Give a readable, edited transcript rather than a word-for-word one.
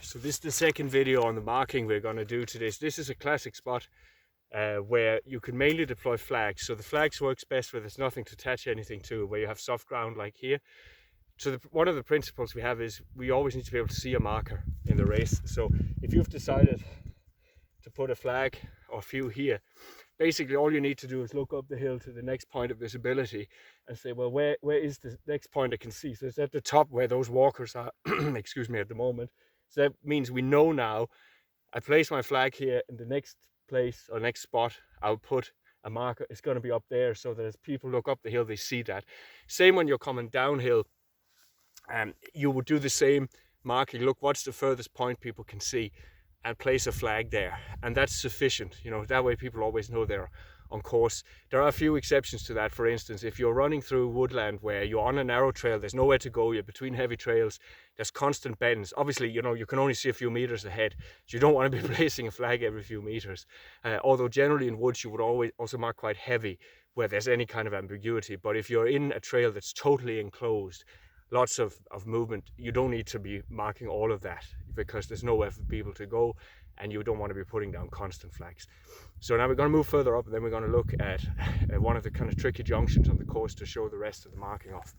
So this is the second video on the marking we're going to do today. This is a classic spot where you can mainly deploy flags. So the flags works best where there's nothing to attach anything to, where you have soft ground like here. So one of the principles we have is we always need to be able to see a marker in the race. So if you've decided to put a flag or a few here, basically all you need to do is look up the hill to the next point of visibility and say, well, where is the next point I can see? So it's at the top where those walkers are, excuse me, at the moment. So that means we know now, I place my flag here, in the next place or next spot I'll put a marker. It's going to be up there, so that as people look up the hill, they see that. Same when you're coming downhill, you would do the same marking. Look, what's the furthest point people can see, and place a flag there, and that's sufficient. You know, that way people always know they're on course. There are a few exceptions to that. For instance, if you're running through woodland where you're on a narrow trail, there's nowhere to go, you're between heavy trails, there's constant bends. Obviously, you know, you can only see a few meters ahead, so you don't want to be placing a flag every few meters. Although generally in woods you would always also mark quite heavy where there's any kind of ambiguity. But if you're in a trail that's totally enclosed, lots of movement, you don't need to be marking all of that, because there's nowhere for people to go and you don't want to be putting down constant flags. So now we're going to move further up, and then we're going to look at one of the kind of tricky junctions on the course to show the rest of the marking off.